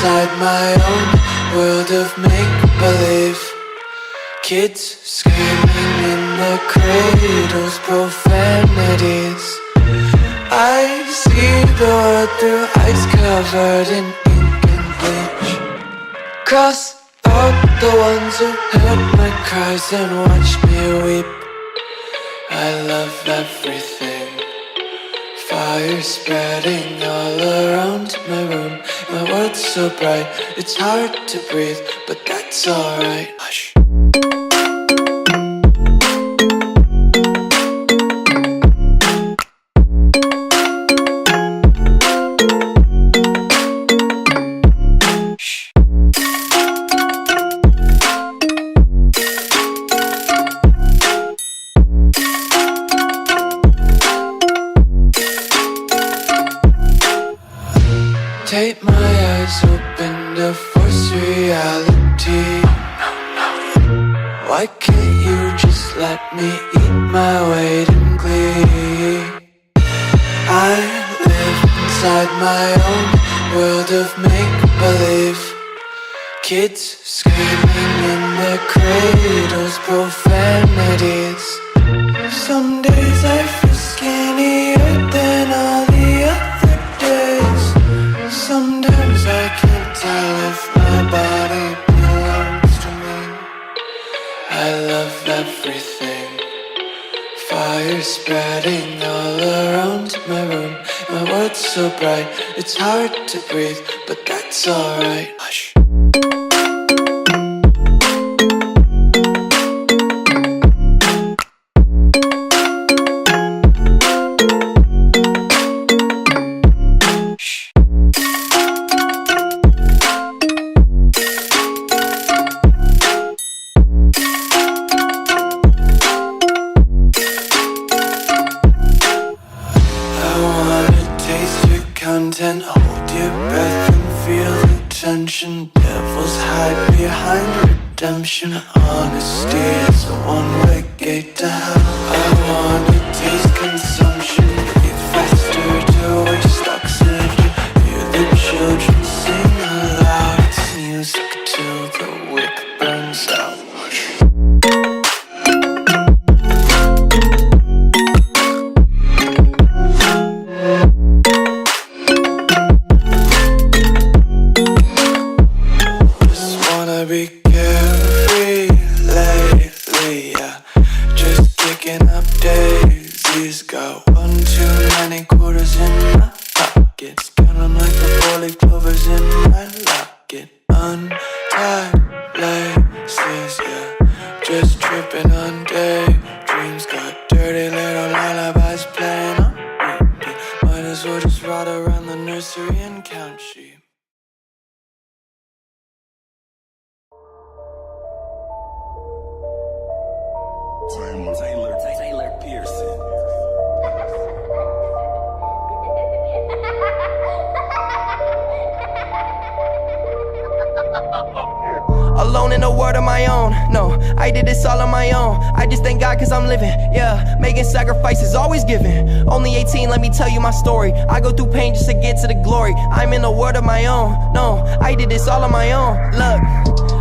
inside my own world of make-believe. Kids screaming in their cradles, profanities. I see the world through ice covered in ink and bleach. Cross out the ones who heard my cries and watched me weep. I love everything. Fire spreading all around my room. My world's so bright, it's hard to breathe, but that's alright. Hush. Take my eyes open to force reality. Why can't you just let me eat my weight in glee? I live inside my own world of make-believe. Kids screaming in their cradles, profanities. Some days I feel skinnier than all the other days. Sometimes I can't tell if my body belongs to me. I love everything. Fire spreading all around my room. My world's so bright, it's hard to breathe, but that's alright. Hush. Content, hold your breath and feel the tension. Devils hide behind redemption. Honesty is a one-way gate to hell. I wanna taste consumption. Breathe faster to waste oxygen. Hear the children sing aloud. It's music till the wick burns out. Be carefree lately, yeah. Just picking up daisies. Got one too many quarters in my pockets. Count 'em like the 4-leaf clovers in my locket. Untied laces, yeah. Just tripping on daydreams. Got dirty little lullabies playing on repeat. Might as well just ride around the nursery and count sheep. Taylor Pearson. Alone in a world of my own. No, I did this all on my own. I just thank God cause I'm living. Yeah, making sacrifices, always giving. Only 18, let me tell you my story. I go through pain just to get to the glory. I'm in a world of my own. No, I did this all on my own. Look,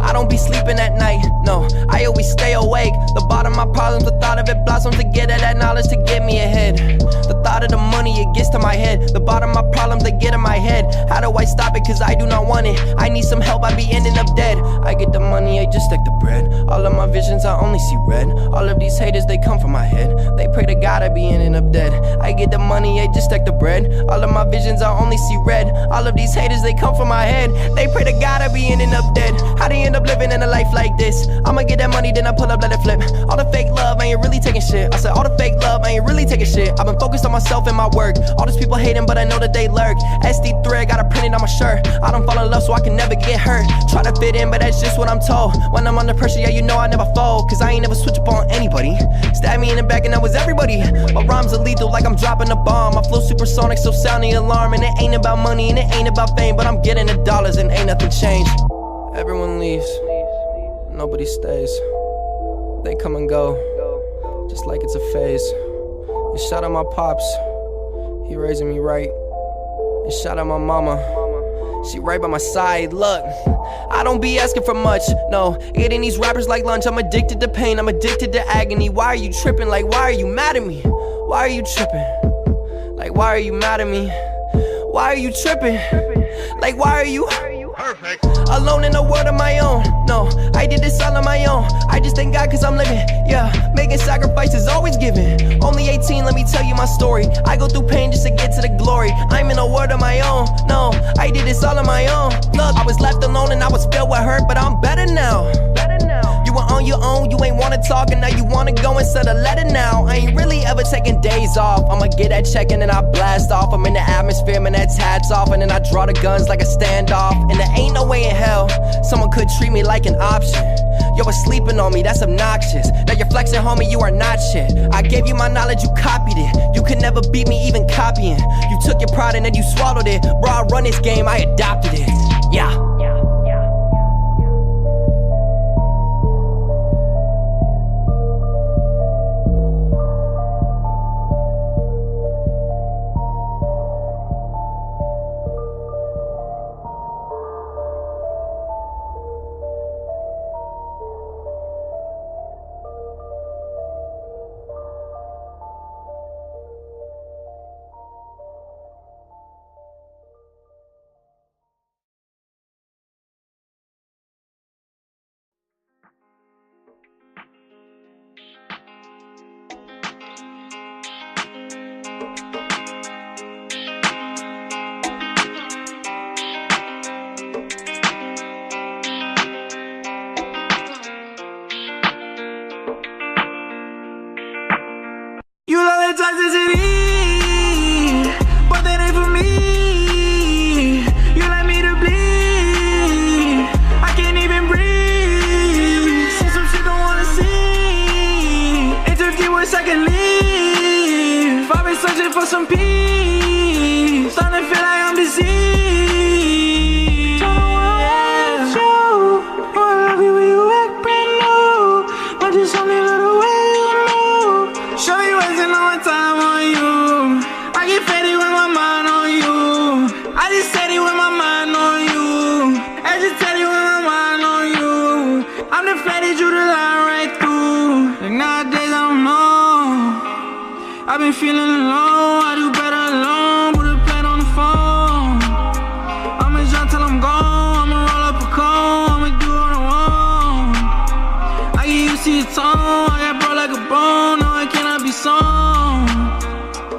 I don't be sleeping at night. No, I always stay awake. The bottom of my problems, the thought of it blossoms to get at that knowledge to get me ahead. The thought of the money, it gets to my head. The bottom of my problems, they get in my head. How do I stop it? Cause I do not want it. I need some help, I be ending up dead. I get the money, I just stack the bread. All of my visions, I only see red. All of these haters, they come from my head. They pray to God, I be ending up dead. I get the money, I just stack the bread. All of my visions, I only see red. All of these haters, they come from my head. They pray to God, I be ending up dead. How they end up living in a life like this? I'ma get that money, then I pull up, let it flip. All the fake love, I ain't really taking shit. I said all the fake love, I ain't really taking shit. I've been focused on myself and my work. All these people hating, but I know that they lurk. SD thread, got it printed on my shirt. I don't fall in love, so I can never get hurt. Try to fit in, but that's just what I'm told. When I'm under pressure, yeah, you know I never fold. Cause I ain't never switch up on anybody. Stab me in the back and that was everybody. My rhymes are lethal like I'm dropping a bomb. My flow supersonic, so sound the alarm. And it ain't about money and it ain't about fame, but I'm getting the dollars and ain't nothing changed. Everyone leaves, nobody stays. They come and go, just like it's a phase. And shout out my pops, he raising me right. And shout out my mama, She right by my side, look. I don't be asking for much, no. Eating these rappers like lunch. I'm addicted to pain, I'm addicted to agony. Why are you tripping? Like, why are you mad at me? Why are you tripping? Like, why are you mad at me? Why are you tripping? Like, why are you? Perfect. Alone in a world of my own. No, I did this all on my own. I just thank God cause I'm living. Yeah, making sacrifices, always giving. Only 18, let me tell you my story. I go through pain just to get to the glory. I'm in a world of my own. No, I did this all on my own. Look, I was left alone and I was filled with hurt, but I'm better now. You were on your own, you ain't wanna talk, and now you wanna go instead of let it now. I ain't really ever taking days off. I'ma get that check and then I blast off. I'm in the atmosphere, man, that's hats off. And then I draw the guns like a standoff. And there ain't no way in hell someone could treat me like an option. Yo, was sleeping on me, that's obnoxious. Now you're flexing, homie, you are not shit. I gave you my knowledge, you copied it. You could never beat me even copying. You took your pride and then you swallowed it. Bro, I run this game, I adopted it. Yeah. You love the toxicity, but that ain't for me. You let me to bleed, I can't even breathe. See some shit don't wanna see. It took you a second leave. I've been searching for some peace, starting to feel like I'm diseased. Don't want you, oh, I love you when you act brand new. But just only little way you move. Show you wasting all my time on you. I get faded with my mind on you. I just steady with my mind on you. I just tell you with my mind on you. I'm deflated, you the line right through. Like nowadays I don't know. I've been feeling alone. I do better alone. Put a plate on the phone. I'ma jump till I'm gone. I'ma roll up a cone. I'ma do what I want. I get used to your tone. I got bro like a bone. No, I cannot be sown.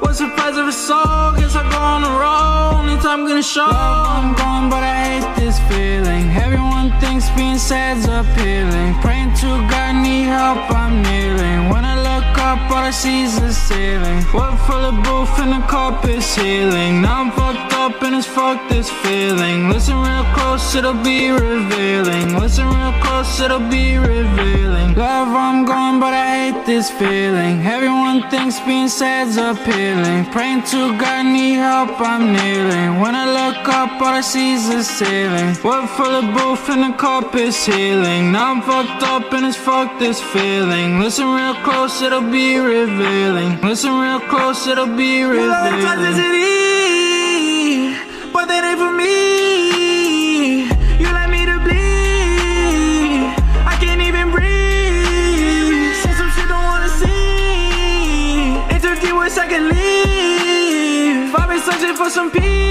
What's the price of a soul? Guess I go on the road. Only time gonna show. I'm gone, but I hate this feeling. Everyone thinks being sad's appealing. Praying to God, need help, I'm kneeling. When I look up, all I see is the ceiling. Wood full of booth and the carpet's healing. Now I'm fucked up and it's fuck this feeling. Listen real close, it'll be revealing. Listen real close, it'll be revealing. Love, I'm gone, but I hate this feeling. Everyone thinks being sad's appealing. Praying to God, need help, I'm kneeling. When I look up, all I see is the ceiling. Wood full of booth and the carpet's healing. Now I'm fucked up and it's fuck this feeling. Listen real close, it'll be revealing. Listen real close, it'll be revealing. You love the toxicity, but that ain't for me. You let me to bleed, I can't even breathe. See some shit don't wanna see. It took you a second leave. I've been searching for some peace.